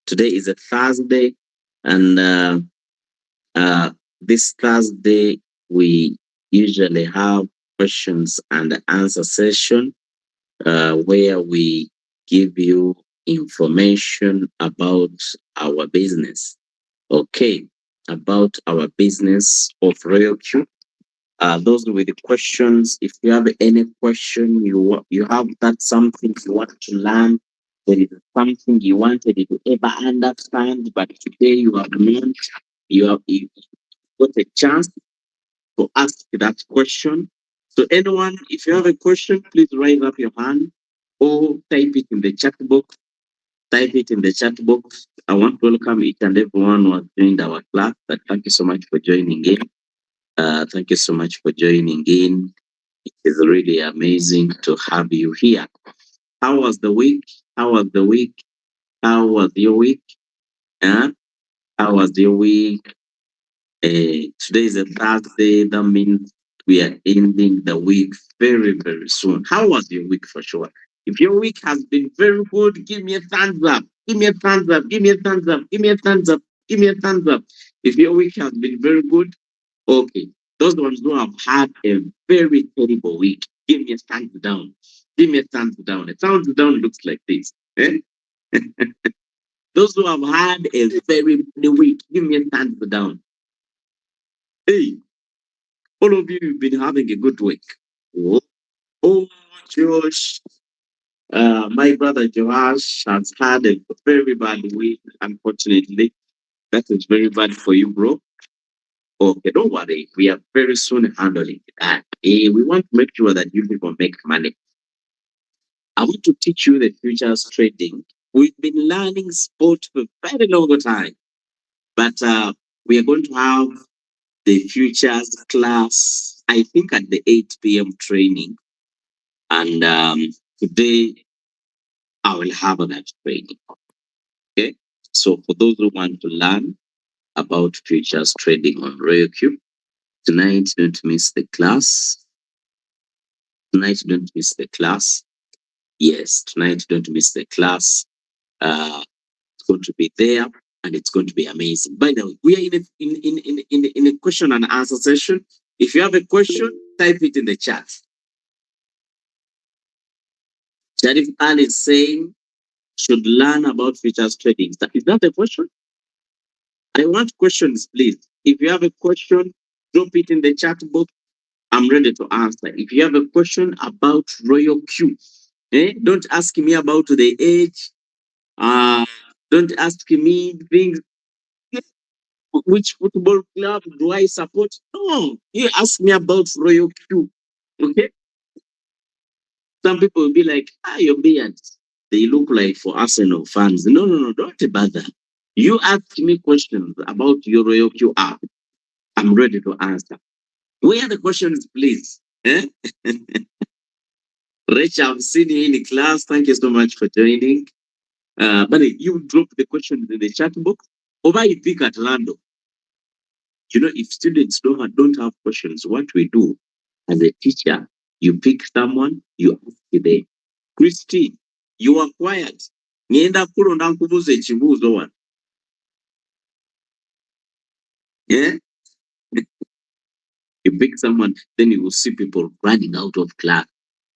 Today is a Thursday, and this Thursday we usually have questions and answer session where we give you information about our business. Okay, about our business of Royal Q. Those with the questions. If you have any question, you have that something you want to learn. There is something you wanted to ever understand, but today you have learned. You got a chance to ask that question. So anyone, if you have a question, please raise up your hand or type it in the chat box. Type it in the chat box. I want to welcome each and everyone who has joined our class. But thank you so much for joining in. Thank you so much for joining in. It is really amazing to have you here. How was the week? How was the week? How was your week? Huh? How was your week? Today is a Thursday. That means we are ending the week very, very soon. How was your week for sure? If your week has been very good, give me a thumbs up. Give me a thumbs up. Give me a thumbs up. Give me a thumbs up. Give me a thumbs up. If your week has been very good, okay. Those ones who have had a very terrible week, give me a thumbs down. Give me a thumbs down. A thumbs down looks like this. Eh? Those who have had a very bad week, give me a thumbs down. Hey, all of you have been having a good week. Oh, oh Josh. My brother Joash has had a very bad week, unfortunately. That is very bad for you, bro. Okay, don't worry. We are very soon handling that. We want to make sure that you people make money. I want to teach you the futures trading. We've been learning sport for a very long time, but we are going to have the futures class, I think, at the 8 p.m. training. And today I will have that training. Okay. So for those who want to learn about futures trading on Royal Cube, tonight don't miss the class. Tonight don't miss the class. Yes, tonight don't miss the class. It's going to be there and it's going to be amazing. By the way, we are in a question and answer session. If you have a question, type it in the chat. Sharif Al is saying should learn about futures trading. Is that a question? I want questions, please. If you have a question, drop it in the chat box. I'm ready to answer. If you have a question about Royal Q, don't ask me about the age. Uh, don't ask me things. Which football club do I support? No, you ask me about Royal Q. Okay. Some people will be like, your beards, they look like for Arsenal fans. No, don't bother. You ask me questions about your Royal Q app. I'm ready to answer. Where are the questions, please? Eh? Rich, I've seen you in the class. Thank you so much for joining. But you drop the questions in the chat box. Or you pick at random. You know, if students don't have questions, what we do as a teacher, you pick someone, you ask them. Christine, you are quiet. Ngenda kulonda nkubuza ekibuuzo wano. Yeah? You pick someone, then you will see people running out of class.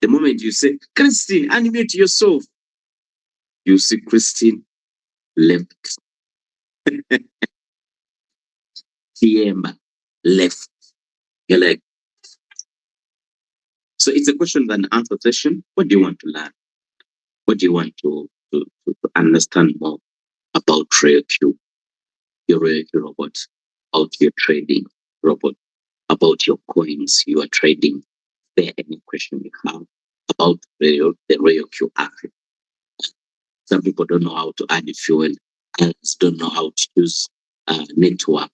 The moment you say, Christine, animate yourself, you see Christine left. Tiemba left. You're like, so it's a question and answer session. What do you want to learn? What do you want to understand more about Royal Q, your Royal Q robot, about your trading robot, about your coins you are trading? Is there any question you have about the Royal Q app? Some people don't know how to add fuel. Others don't know how to use network.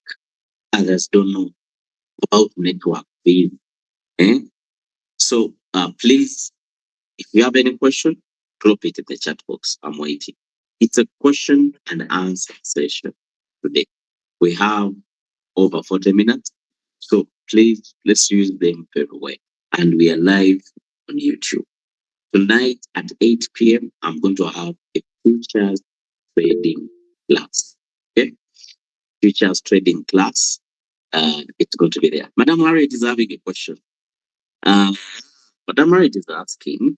Others don't know about network fees. So please, if you have any question, drop it in the chat box. I'm waiting. It's a question and answer session today. We have over 40 minutes. So please, let's use them very well. And we are live on YouTube. Tonight at 8 p.m., I'm going to have a futures trading class. Okay, futures trading class. It's going to be there. Madam Harriet is having a question. Uh, Madam Harriet is asking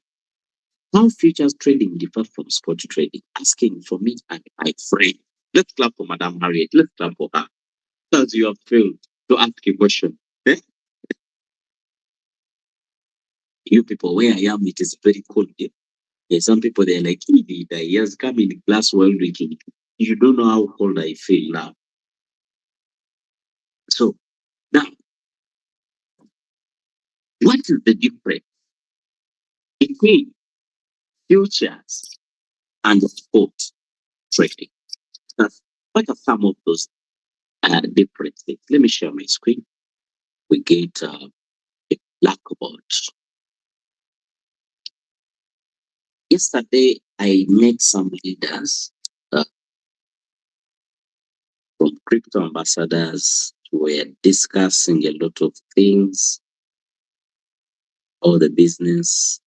how futures trading differ from spot trading. Asking for me and my friend. Let's clap for Madam Harriet. Let's clap for her because you have failed to ask a question. Eh? You people, where I am, it is very cold here. There's some people they're like, he has come in class while drinking. You don't know how cold I feel now. So now, what is the difference between futures and spot trading? What are some of those differences? Let me share my screen. We get a blackboard. Yesterday, I met some leaders uh, from crypto ambassadors who were discussing a lot of things, all the business,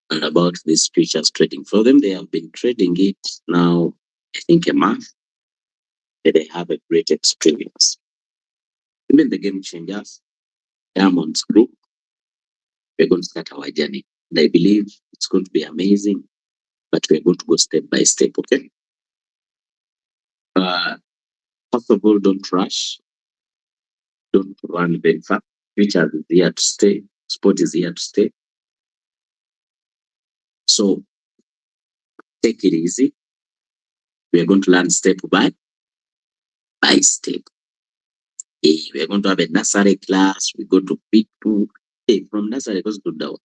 and about this futures trading. For them, they have been trading it now, I think, a month, and they have a great experience. Even the game changers, Diamond's group, we're going to start our journey. And I believe it's going to be amazing, but we're going to go step by step, okay? Uh, First of all, don't rush, don't run very fast. Futures is here to stay, sport is here to stay. So take it easy. We are going to learn step by step. We are going to have a nursery class. We go to P2. Hey, from nursery goes to down,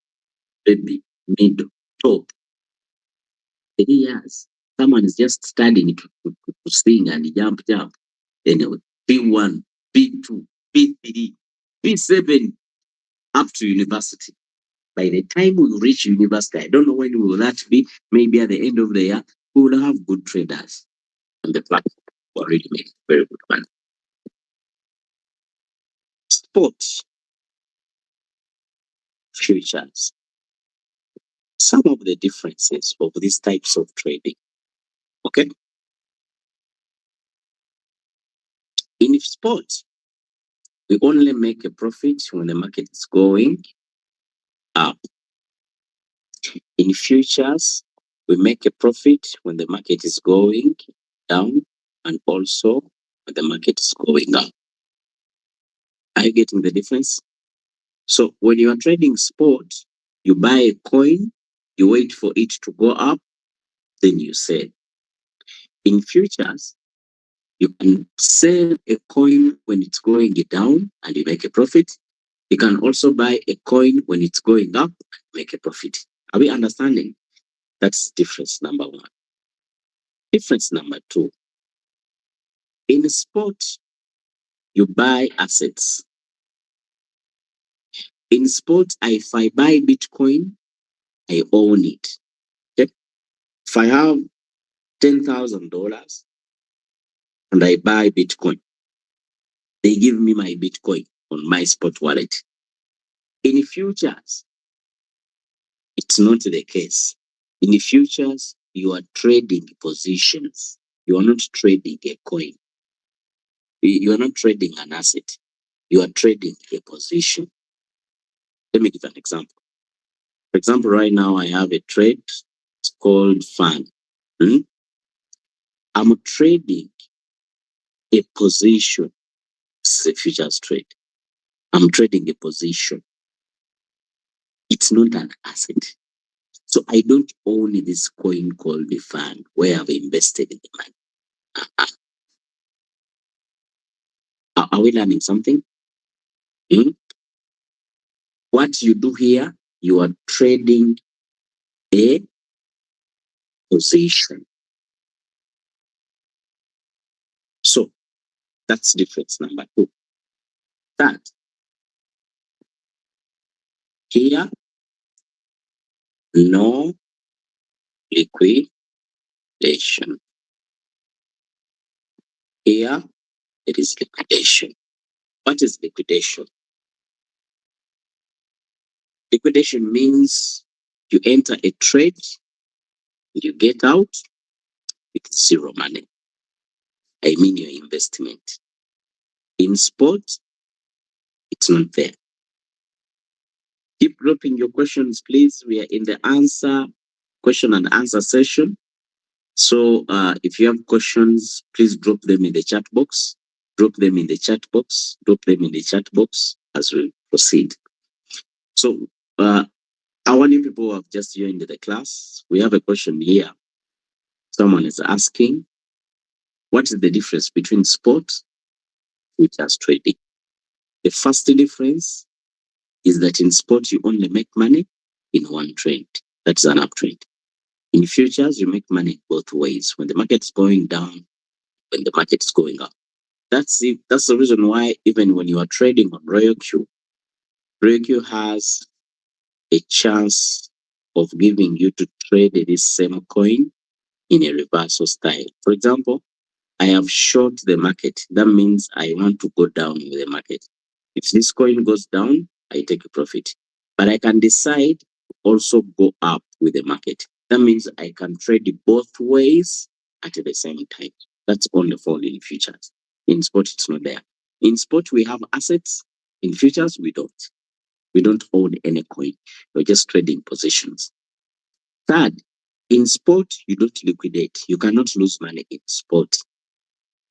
baby, middle, top, 3 years. Someone is just studying to sing and jump. Anyway, P1, P2, P3, P7, up to university. By the time we reach university, I don't know when will that be. Maybe at the end of the year, we will have good traders on the platform. We already make very good money. Sports, futures. Some of the differences of these types of trading. Okay. In sports, we only make a profit when the market is going up. In futures, we make a profit when the market is going down and also when the market is going up. Are you getting the difference? So when you are trading spot, you buy a coin, you wait for it to go up, then you sell. In futures, you can sell a coin when it's going down and you make a profit. You can also buy a coin when it's going up and make a profit. Are we understanding? That's difference number one. Difference number two. In sport, you buy assets. In sport, if I buy Bitcoin, I own it. Okay? If I have $10,000 and I buy Bitcoin, they give me my Bitcoin on my spot wallet. In futures, it's not the case. In the futures, you are trading positions. You are not trading a coin. You are not trading an asset. You are trading a position. Let me give an example. For example, right now I have a trade. It's called FAN. I'm trading a position. It's a futures trade. I'm trading a position. It's not an asset. So I don't own this coin called the FAN where I've invested in the money. Are we learning something? Hmm? What you do here, you are trading a position. So that's difference number two. That here, no liquidation. Here, it is liquidation. What is liquidation? Liquidation means you enter a trade, you get out with zero money. I mean your investment. In sport, it's not there. Keep dropping your questions, please. We are in the question and answer session. So if you have questions, please drop them in the chat box. Drop them in the chat box. Drop them in the chat box as we proceed. So our new people who have just joined the class, we have a question here. Someone is asking, what is the difference between sport and futures trading? The first difference is that in sport, you only make money in one trade. That's an uptrend. In futures, you make money both ways. When the market's going down, when the market's going up. That's it. That's the reason why even when you are trading on Royal Q has a chance of giving you to trade this same coin in a reversal style. For example, I have short the market. That means I want to go down with the market. If this coin goes down, I take a profit. But I can decide to also go up with the market. That means I can trade both ways at the same time. That's only for in futures. In sport, it's not there. In sport, we have assets. In futures, we don't. We don't own any coin. We're just trading positions. Third, in sport, you don't liquidate. You cannot lose money in sport.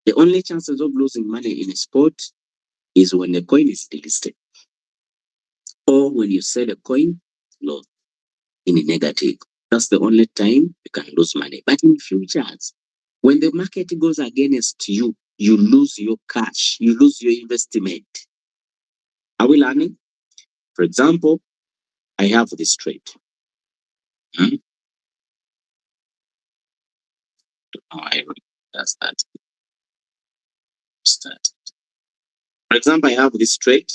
The only chances of losing money in a sport is when the coin is delisted or when you sell a coin low in a negative. That's the only time you can lose money. But in futures, when the market goes against you, you lose your cash, you lose your investment. Are we learning? For example, I have this trade. Hmm? Oh, I that's that. Start. For example, I have this trade.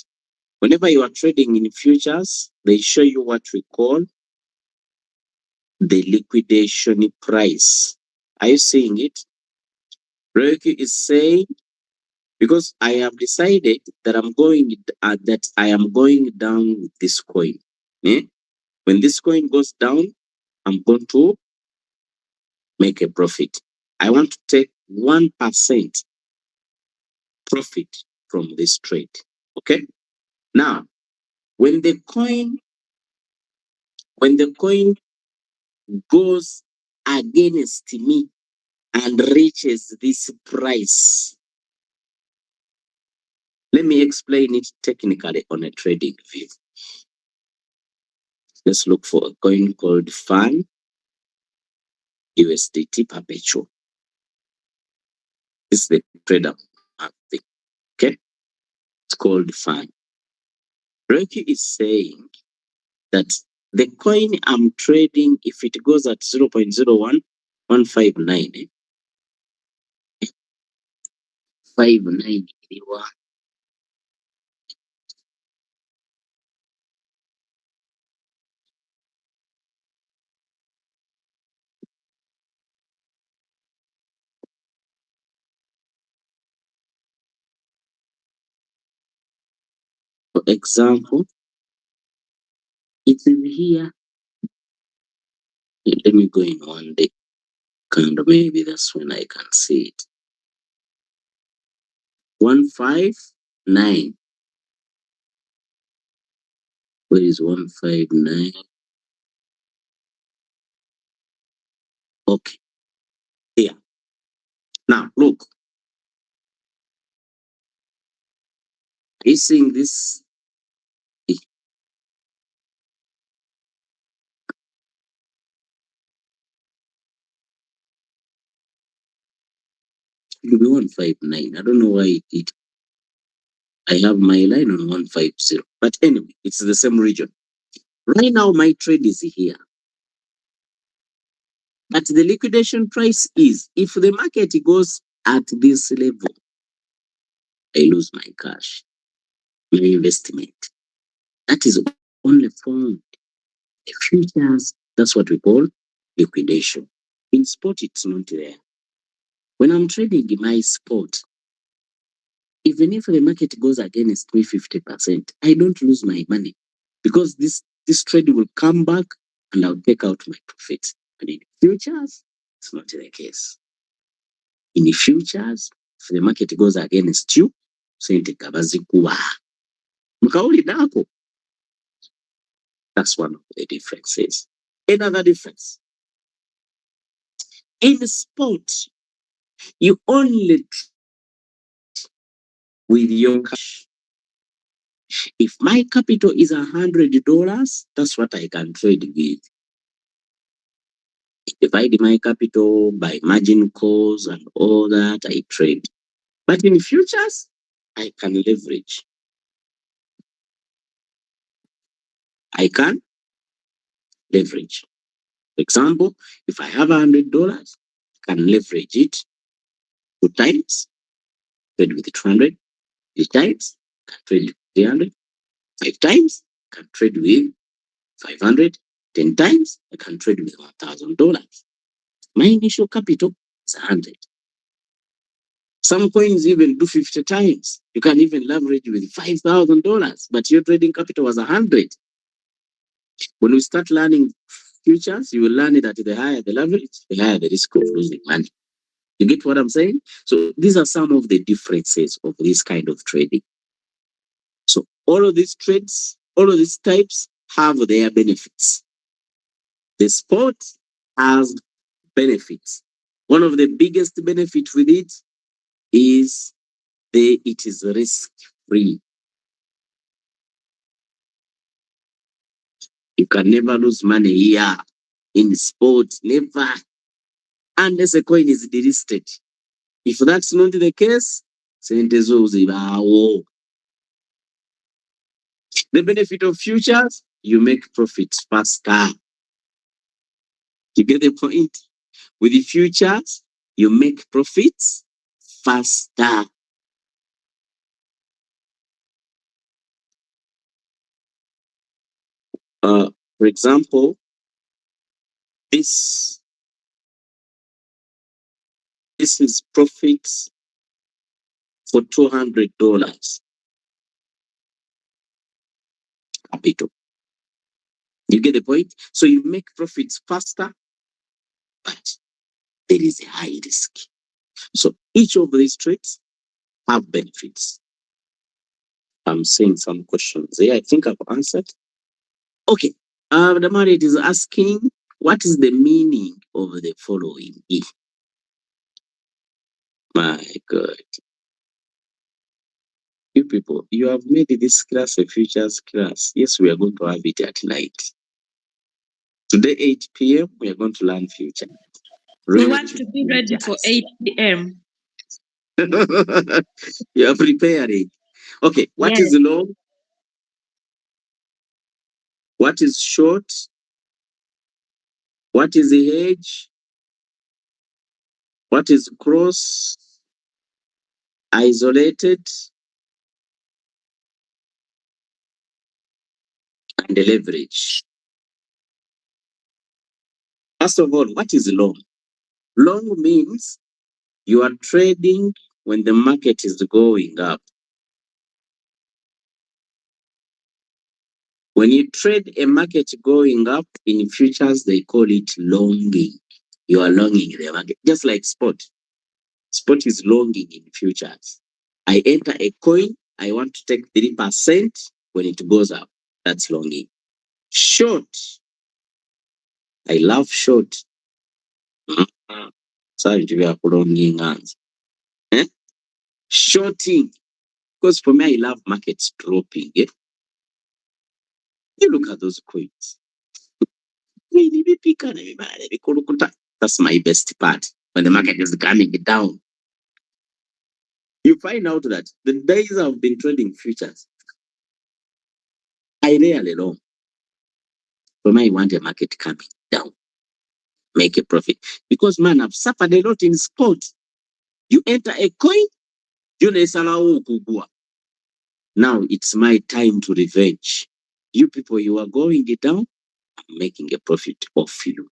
Whenever you are trading in futures, they show you what we call the liquidation price. Are you seeing it? Royalty is saying, because I have decided that I am going down with this coin. Eh? When this coin goes down, I'm going to make a profit. I want to take 1% profit from this trade. Okay. Now, when the coin goes against me and reaches this price, let me explain it technically on a trading view. Let's look for a coin called FAN USDT perpetual. This is the trader thing. Okay. It's called FAN. Rocky is saying that the coin I'm trading, if it goes at 0.01159, 59, for example, it's in here. Let me go in one day. Kind of maybe that's when I can see it. 159. Where is 159? Okay. Here. Now look. Are you seeing this? It will be 159. I don't know why I have my line on 150. But anyway, it's the same region. Right now, my trade is here. But the liquidation price is, if the market goes at this level, I lose my cash, my investment. That is only found in futures. That's what we call liquidation. In sport, it's not there. When I'm trading in my sport, even if the market goes against me 50%, I don't lose my money because this trade will come back and I'll take out my profits. But in futures, it's not the case. In the futures, if the market goes against you, sente kaba zikuwa. Mukawulidde ako? That's one of the differences. Another difference. In sport, you only with your cash. If my capital is $100, that's what I can trade with. Divide my capital by margin calls and all that, I trade. But in futures, I can leverage. I can leverage. For example, if I have $100, I can leverage it 2 times, trade with 200, 3 times, can trade with 300, 5 times, can trade with 500, 10 times, I can trade with $1,000. My initial capital is 100. Some coins even do 50 times. You can even leverage with $5,000, but your trading capital was 100. When we start learning futures, you will learn that the higher the leverage, the higher the risk of losing money. You get what I'm saying? So these are some of the differences of this kind of trading. So all of these trades, all of these types have their benefits. The sport has benefits. One of the biggest benefits with it is it is risk-free. You can never lose money here in sports, never, unless a coin is delisted. If that's not the case, sente zo zibaawo. The benefit of futures, you make profits faster. You get the point? With the futures, you make profits faster. For example, this is profits for $200 capital. You get the point? So you make profits faster, but there is a high risk. So each of these trades have benefits. I'm seeing some questions here. I think I've answered. Okay. The married is asking, what is the meaning of the following? My God. You people, you have made this class a futures class. Yes, we are going to have it at night. Today, 8 p.m., we are going to learn future. We want to be ready for 8 p.m. You are preparing. Okay, what is long? What is short? What is the hedge? What is cross? Isolated? And the leverage. First of all, what is long? Long means you are trading when the market is going up. When you trade a market going up in futures, they call it longing. You are longing the market, just like spot. Spot is longing in futures. I enter a coin, I want to take 3% when it goes up. That's longing. Short. I love short. Sorry to be a longing hands. Shorting. Because for me, I love markets dropping. You look at those coins. That's my best part. When the market is coming down, you find out that the days I've been trading futures, I rarely long. For me, I want a market coming down, make a profit. Because man, I've suffered a lot in sport. You enter a coin, now it's my time to revenge. You people, you are going down, I'm making a profit off you.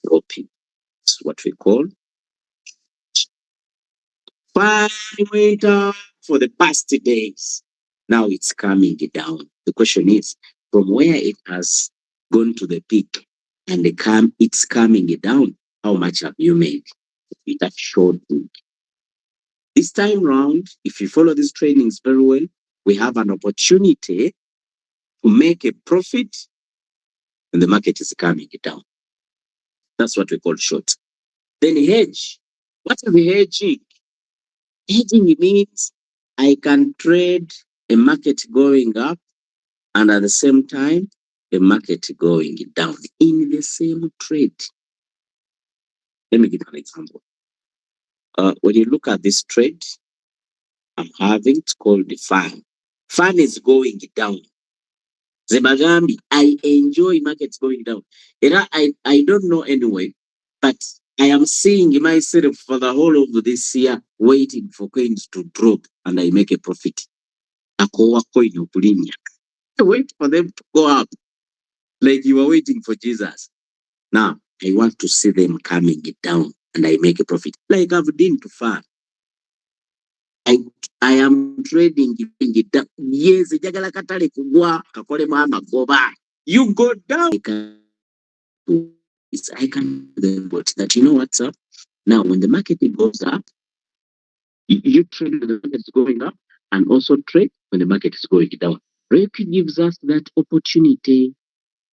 Dropping. That's what we call fine winter for the past days. Now it's coming down. The question is, from where it has gone to the peak and it's coming down, how much have you made? It has shortened. This time round, if you follow these trainings very well, we have an opportunity to make a profit when the market is coming down. That's what we call short. Then hedge. What is the hedging? Hedging means I can trade a market going up and at the same time, a market going down in the same trade. Let me give an example. When you look at this trade I'm having, it's called the fan. Fan is going down. Zebagambi, I enjoy markets going down. I don't know anyway, but I am seeing myself for the whole of this year waiting for coins to drop and I make a profit. Akowa coin okulinya. Wait for them to go up like you are waiting for Jesus. Now, I want to see them coming down and I make a profit. Like I've done to far. I am trading it down. Yes, jagala katale kugwa kakole mama goba. You go down. I can but that you know what's up. Now, when the market goes up, you trade when the market is going up and also trade when the market is going down. Reiki gives us that opportunity.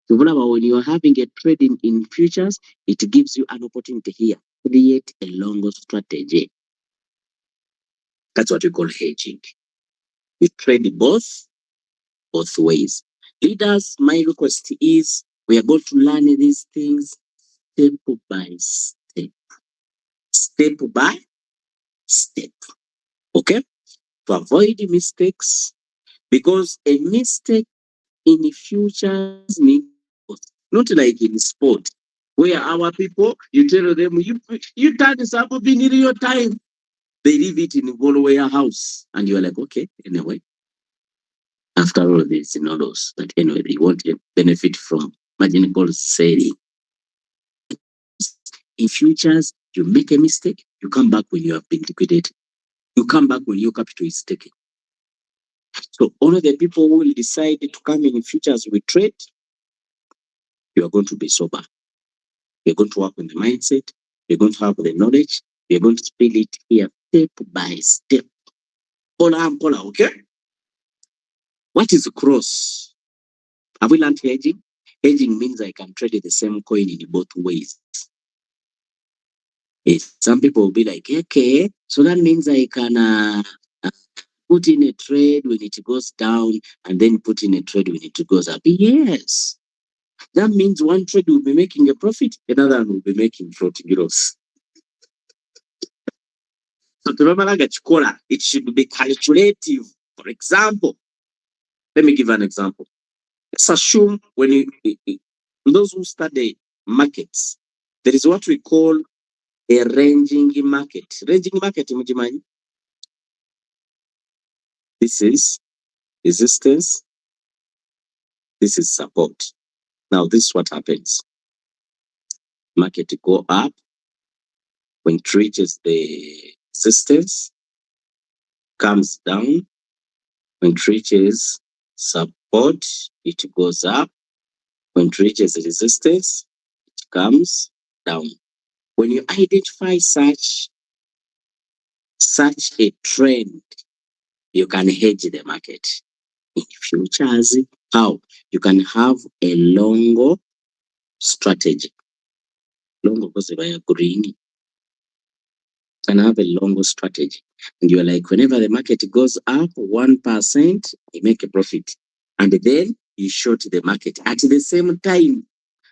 So when you're having a trading in futures, it gives you an opportunity here. Create a longer strategy. That's what we call hedging. You trade both ways. Leaders, my request is we are going to learn these things step by step. Step by step. Okay? To avoid mistakes. Because a mistake in the futures means not like in sport, where our people, you tell them, you turn this up in your time. They leave it in the whole warehouse. And you're like, okay, anyway. After all this, those. But anyway, they want to benefit from margin call selling. In futures, you make a mistake, you come back when you have been liquidated. You come back when your capital is taken. So only the people who will decide to come in futures with trade, you are going to be sober. You're going to work on the mindset. You're going to have the knowledge. You're going to spell it here step by step. Pola, okay? What is cross? Have we learned hedging? Hedging means I can trade the same coin in both ways. Some people will be like, okay, so that means I can put in a trade when it goes down and then put in a trade when it goes up. Yes. That means one trade will be making a profit, another will be making floating loss. So it should be calculative. For example, let me give an example. Let's assume those who study markets, there is what we call a ranging market. Ranging market, this is resistance, this is support. Now, this is what happens. Market go up when it reaches the resistance, comes down. When it reaches support, it goes up. When it reaches resistance, it comes down. When you identify such a trend, you can hedge the market. In futures, how? You can have a long strategy. Long because they are green. Can have a long strategy. And you're like, whenever the market goes up 1%, you make a profit. And then you short the market at the same time.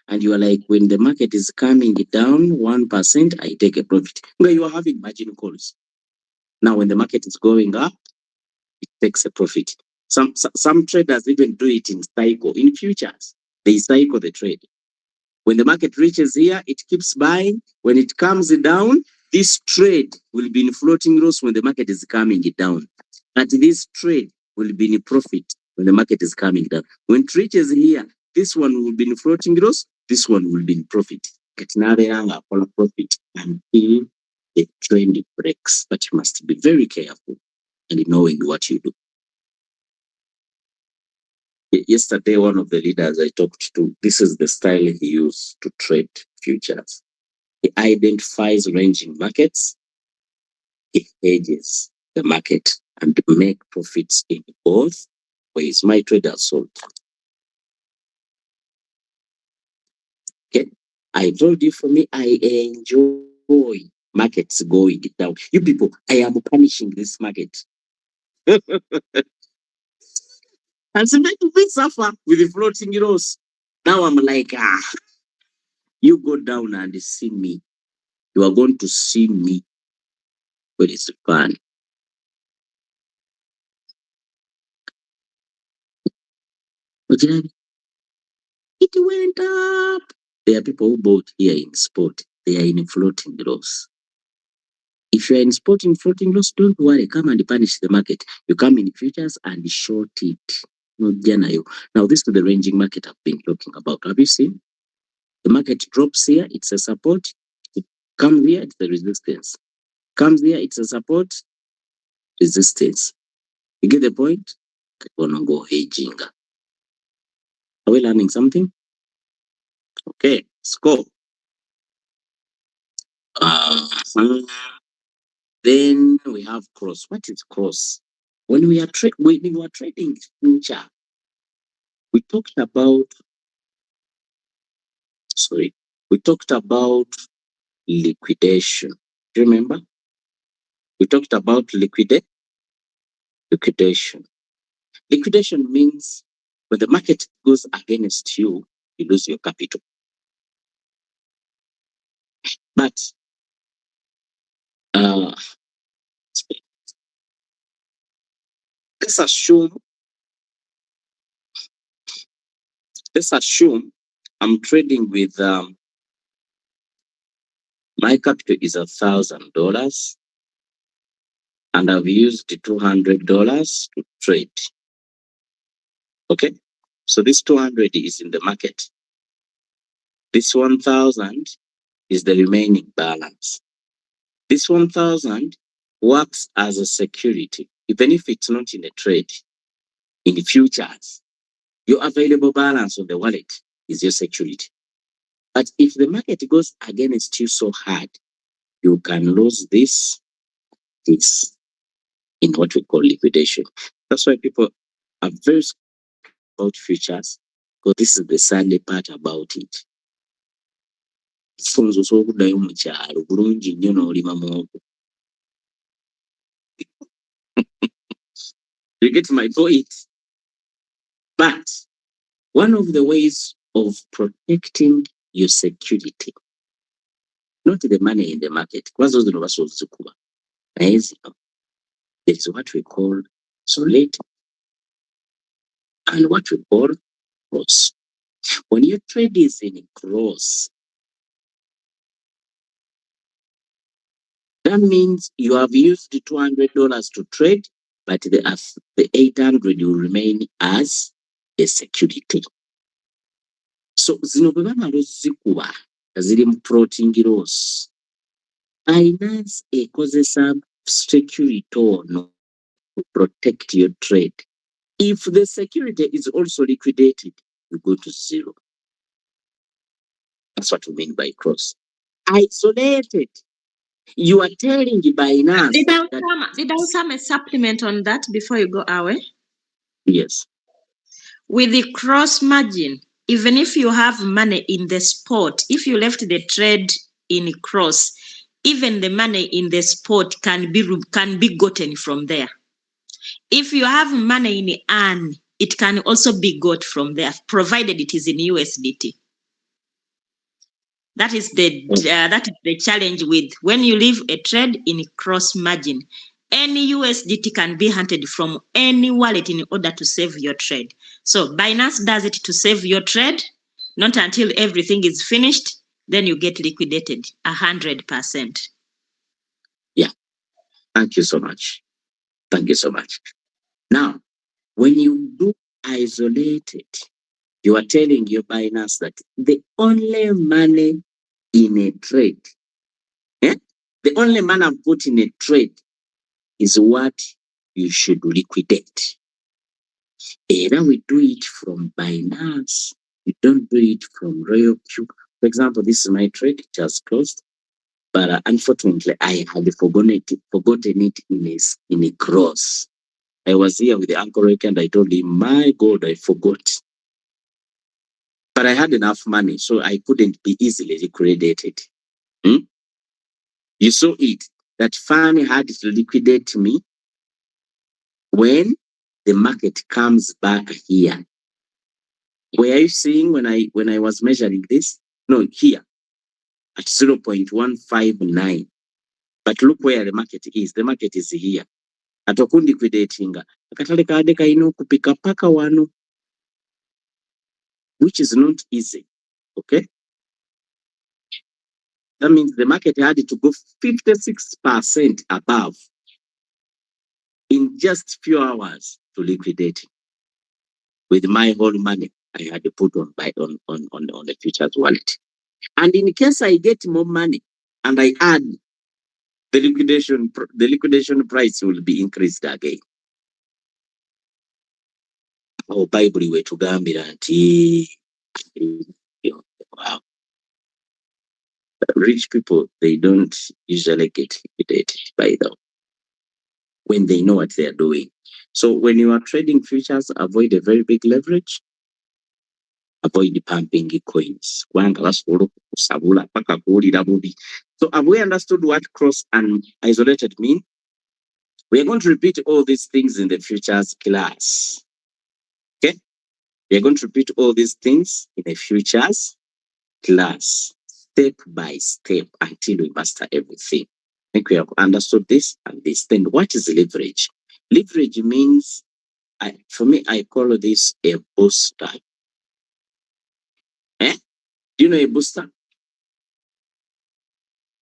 And you are like, when the market is coming down 1%, I take a profit. Where you are having margin calls. Now, when the market is going up, it takes a profit. Some traders even do it in cycle. In futures, they cycle the trade. When the market reaches here, it keeps buying. When it comes down, this trade will be in floating loss when the market is coming down. But this trade will be in profit when the market is coming down. When it reaches here, this one will be in floating loss, this one will be in profit. Profit until the trend breaks. But you must be very careful and knowing what you do. Yesterday, one of the leaders I talked to, this is the style he used to trade futures. He identifies ranging markets. it hedges the market and make profits in both ways. My trader sold. Okay. I told you, for me, I enjoy markets going down. You people, I am punishing this market. And so make me suffer with the floating euros. Now I'm like, you go down and see me. You are going to see me when it's fun. Okay. It went up. There are people who bought here in spot. They are in floating loss. If you are in spot in floating loss, don't worry. Come and punish the market. You come in futures and short it. No, now, this is the ranging market I've been talking about. Have you seen? The market drops here, it's a support. It comes here, it's the resistance. Comes here, it's a support, resistance. You get the point? Gonna go hedging. Are we learning something? Okay, score. Then we have cross. What is cross? When we are trading future, we talked about we talked about liquidation. Do you remember? We talked about liquidation. Liquidation means when the market goes against you, you lose your capital. But let's assume I'm trading with my capital is $1,000 and I've used $200 to trade. Okay, so this 200 is in the market. This 1,000 is the remaining balance. This 1,000 works as a security, even if it's not in a trade. In the futures, your available balance on the wallet is your security. But if the market goes against you so hard, you can lose this in what we call liquidation. That's why people are very scared about futures, because this is the sadly part about it. You get my point? But one of the ways of protecting your security, not the money in the market, there is what we call solid and what we call cross. When your trade is in cross, that means you have used the $200 to trade, but the 800 will remain as a security. So zino bwe bamala ozzikuba nga ziri mu floating loss, finance ekozesa security ono to protect your trade. If the security is also liquidated, you go to zero. That's what we mean by cross. Isolated. You are telling Binance. Did I sum a supplement on that before you go away? Yes. With the cross margin, even if you have money in the spot, if you left the trade in cross, even the money in the spot can be gotten from there. If you have money in AN, it can also be got from there, provided it is in USDT. That is the challenge with when you leave a trade in cross margin. Any USDT can be hunted from any wallet in order to save your trade. So Binance does it to save your trade, not until everything is finished, then you get liquidated 100%. Yeah. Thank you so much. Thank you so much. Now, when you do isolated, you are telling your Binance that the only money in a trade, the only money I've put in a trade is what you should liquidate. Either we do it from Binance, we don't do it from Royal Q. For example, this is my trade, it has closed. But unfortunately, I had forgotten it in a cross. I was here with the Uncle Rick and I told him, my God, I forgot. But I had enough money, so I couldn't be easily liquidated. Hmm? You saw it. That fund had to liquidate me when the market comes back here. Were you seeing when I was measuring this? No, here at 0.159. But look where the market is. The market is here. Atokundiquidatinga. Akatale kade kaino kupika paka wano, which is not easy. Okay? That means the market had to go 56% above in just few hours to liquidate with my whole money I had to put on the futures wallet. And in case I get more money and I add, the liquidation price will be increased again. Oh, Bible wetugambira nti wow. Rich people, they don't usually get liquidated by them when they know what they are doing. So when you are trading futures, avoid a very big leverage, avoid pumping coins. So have we understood what cross and isolated mean? We are going to repeat all these things in the futures class. Okay? We are going to repeat all these things in the futures class, step by step, until we master everything. I think we have understood this and this. Then what is leverage? Leverage means, for me, I call this a booster. Eh? Do you know a booster?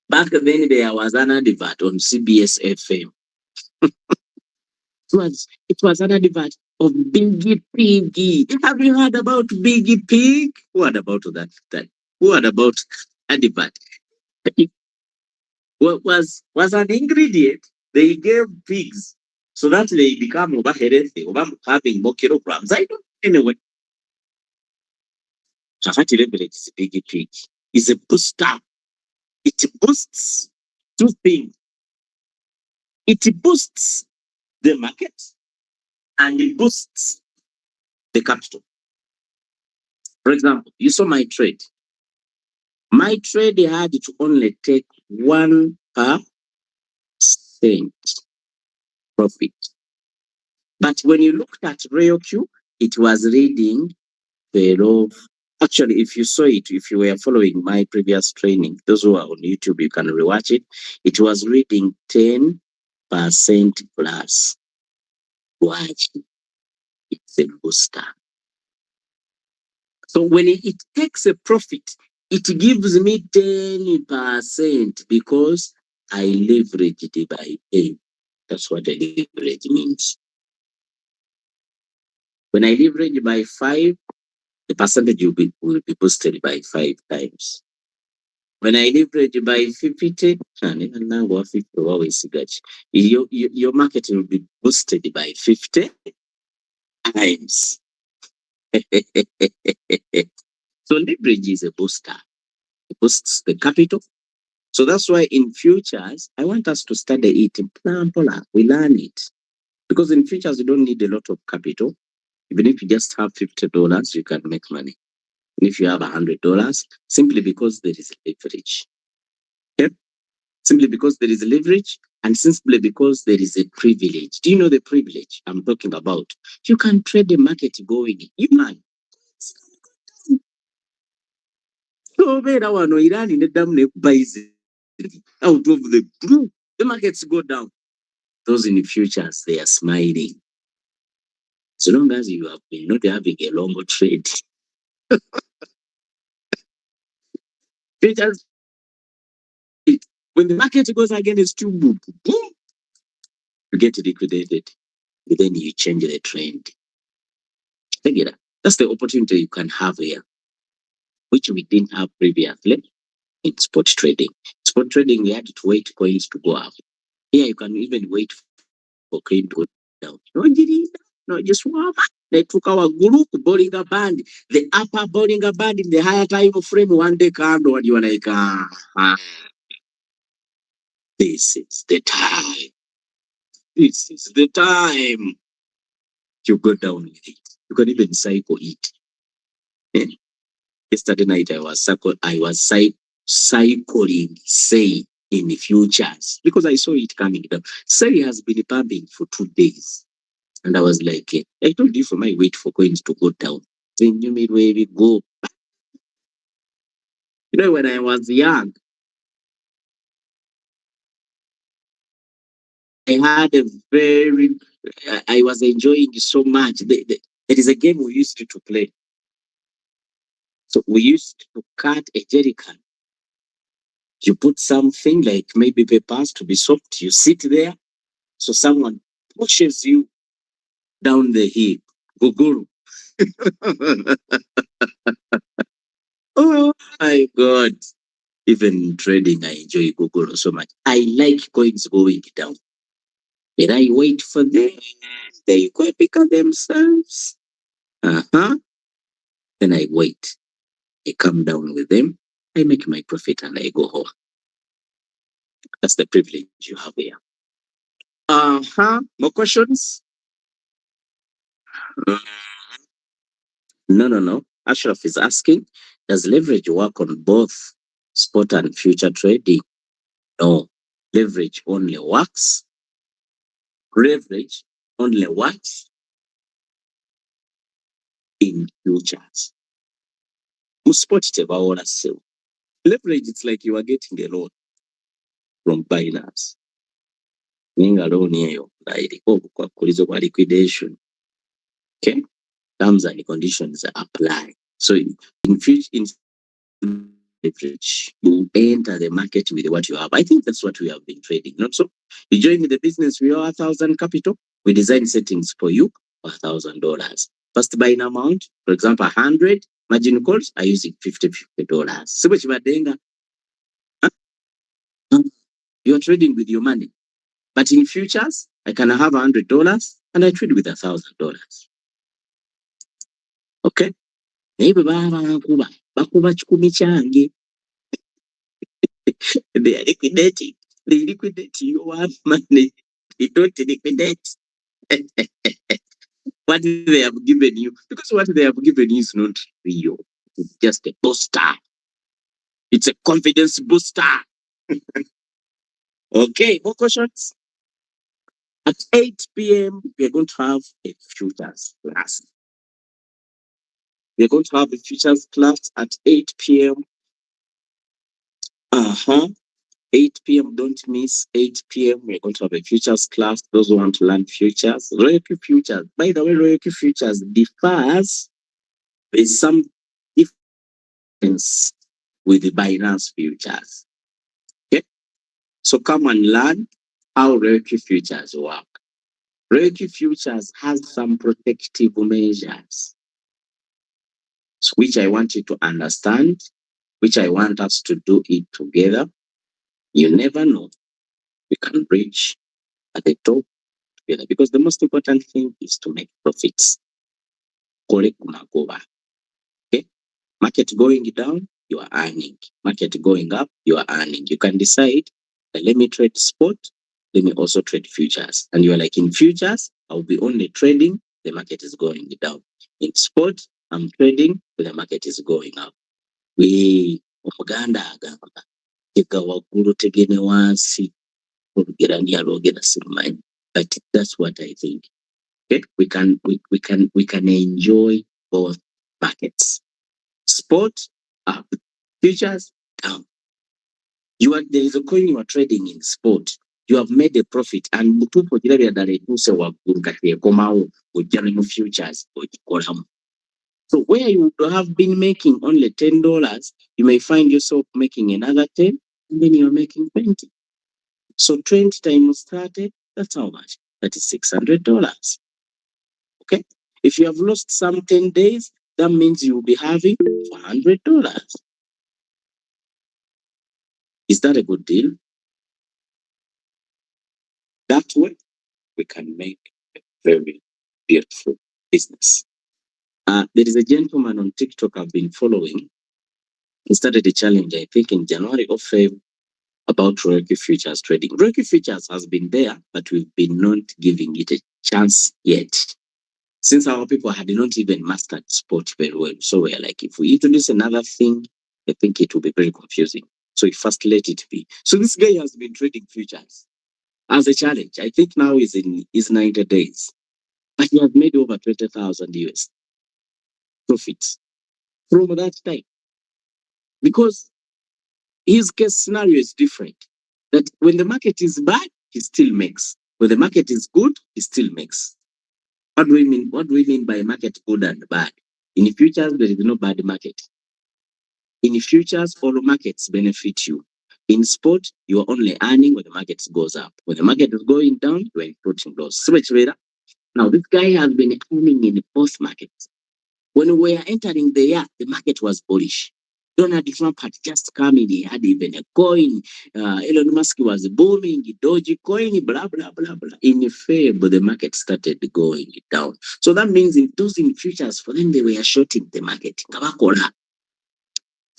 Back then, there was an advert on CBS FM. It was an advert of Biggie Piggy. Have you heard about Biggie Pig? What about that? What about advert? What was an ingredient they gave pigs so that they become over healthy, over having more kilograms. I don't anyway. Chafati leverage is a Biggie Pig. It's a booster. It boosts two things. It boosts the market and it boosts the capital. For example, you saw my trade. My trade had to only take 1% profit. But when you looked at RealQ, it was reading 12. Actually, if you saw it, if you were following my previous training, those who are on YouTube, you can rewatch it. It was reading 10% plus. Watch. It's a booster. So when it takes a profit, it gives me 10% because I leveraged it by 10. That's what a leverage means. When I leverage by 5, the percentage will be boosted by 5 times. When I leverage by 50, your market will be boosted by 50 times. So leverage is a booster. It boosts the capital. So that's why in futures, I want us to study it. We learn it. Because in futures, you don't need a lot of capital. Even if you just have $50, you can make money. And if you have $100, simply because there is leverage. Okay? Simply because there is leverage and simply because there is a privilege. Do you know the privilege I'm talking about? You can trade the market going. You man. So Iran in the damn out of the blue, the markets go down. Those in the futures, they are smiling. So long as you have been not having a long trade. Futures, when the market goes against you, boom, boom, you get liquidated. Then you change the trend. That's the opportunity you can have here, which we didn't have previously in spot trading. Spot trading, we had to wait coins to go up. Here, you can even wait for coin to go down. No, just swap. They took our group Bollinger Band, the upper Bollinger Band in the higher time frame, one day candle, and you are like, This is the time. This is the time. You go down with it. You can even cycle it. Eh? Yesterday night I was cycling say in the futures because I saw it coming down. Say has been pumping for 2 days. And I was like, I told you for my wait for coins to go down. Then you made where we go. You know, when I was young, I had a very, I was enjoying it so much. There is a game we used to play. So we used to cut a jerry can. You put something like maybe papers to be soft. You sit there. So someone pushes you down the hill. Guguru. Oh my God. Even in trading, I enjoy Google so much. I like coins going down. Then I wait for them. They go pick up themselves. Uh-huh. Then I wait. I come down with them. I make my profit and I go home. That's the privilege you have here. Uh-huh. More questions? Mm. No, no, no. Ashraf is asking, does leverage work on both spot and future trading? No. Leverage only works. Leverage only works in futures. Spot tebawola so. Leverage, it's like you are getting a loan from Binance. Ninga loan eyo nga eriko obukwakkulizo bwa liquidation. Okay? Terms and conditions apply. So in future, in leverage, you enter the market with what you have. I think that's what we have been trading, not so. You join the business with your 1,000 capital. We design settings for you for $1,000. First buying amount, for example, 100. Margin calls are using $50. So much badenga. You're trading with your money. But in futures, I can have $100 and I trade with $1,000. Okay? Naye bwe baba bakuba kikumi kyange. They are liquidating. They liquidate your money. They don't liquidate what they have given you. Because what they have given you is not real. It's just a booster. It's a confidence booster. Okay, more questions? At 8 p.m., we are going to have a futures class. We are going to have a futures class at 8 p.m. Uh-huh. 8 p.m. Don't miss 8 p.m. We're going to have a futures class. Those who want to learn futures, loyalty futures. By the way, loyalty futures differs. There's some difference with the Binance futures. Okay, so come and learn how loyalty futures work. Loyalty futures has some protective measures, which I want you to understand, which I want us to do it together. You never know. We can reach at the top together because the most important thing is to make profits. Okay? Market going down, you are earning. Market going up, you are earning. You can decide that let me trade spot, let me also trade futures. And you are like, in futures, I'll be only trading, the market is going down. In spot, I'm trading, the market is going up. We omuganda agamba tega waggulu tegene wansi olugera ndyalwogera simanyi. But that's what I think. Okay, we can enjoy both markets. Spot up, futures down. There is a coin you are trading in spot. You have made a profit, and mutupo jirabira ddala etuuse waggulu kati ekomawo ojja ne mu futures ogikolamu. So where you would have been making only $10, you may find yourself making another 10, and then you're making 20. So 20 times 30, that's how much? That is $600. Okay? If you have lost some 10 days, that means you will be having $400. Is that a good deal? That way, we can make a very beautiful business. There is a gentleman on TikTok I've been following. He started a challenge, I think, in January or February. about Royalty Futures trading. Royalty Futures has been there, but we've been not giving it a chance yet. Since our people had not even mastered sport very well. So we're like, if we introduce another thing, I think it will be very confusing. So we first let it be. So this guy has been trading futures as a challenge. I think now is in his 90 days. But he has made over 20,000 US profits from that time. Because his case scenario is different. That when the market is bad, he still makes. When the market is good, he still makes. What do we mean? What do we mean by market good and bad? In futures, there is no bad market. In futures, all markets benefit you. In sport, you are only earning when the market goes up. When the market is going down, you are including loss. Switch later. Now, this guy has been earning in both markets. When we were entering the year, the market was bullish. Donald Trump had just come in, he had even a coin. Elon Musk was booming, Doge coin, blah, blah, blah, blah. In Feb, the market started going down. So that means in those in futures, for them, they were shorting the market.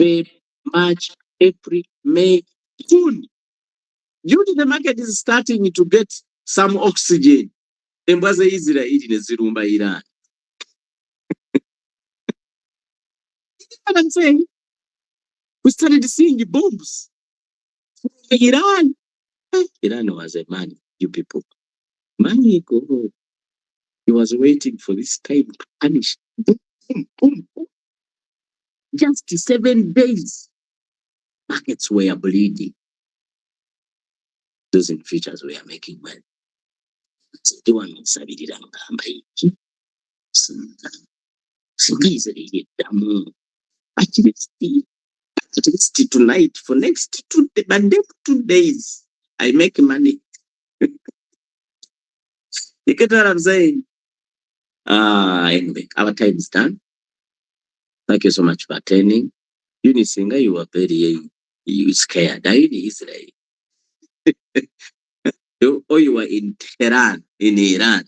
Feb, March, April, May, June. June, the market is starting to get some oxygen. Embaza Israel nezirumba Iran. What I'm saying? We started seeing bombs. Iran. Iran was a man, you people. My God. He was waiting for this time to punish. Boom, boom, boom, boom. Just 7 days. Markets were bleeding. Those in futures were making money. Tewansabirira ngamba iki singayizereyeddamu at least tonight for next 2 days, but next 2 days I make money. You get what I'm saying? Anyway, our time is done. Thank you so much for attending. Unisinga, you were you scared. Are you in Israel? Or you were in Tehran, in Iran.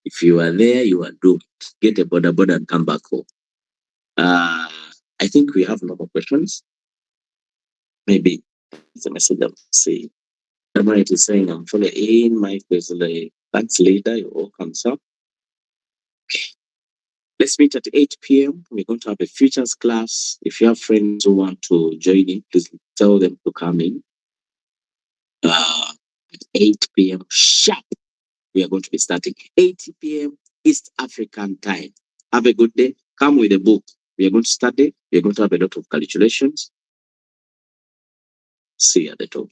If you are there, you are doomed. Get a border and come back home. I think we have no more questions. Maybe it's a message I'm saying. It is saying I'm fully in. Mike is like, thanks later. You're welcome, sir. Let's meet at 8 p.m. We're going to have a futures class. If you have friends who want to join in, please tell them to come in. At 8 p.m. sharp, we are going to be starting 8 p.m. East African time. Have a good day. Come with a book. We are going to study. We are going to have a lot of calculations. See you at the top.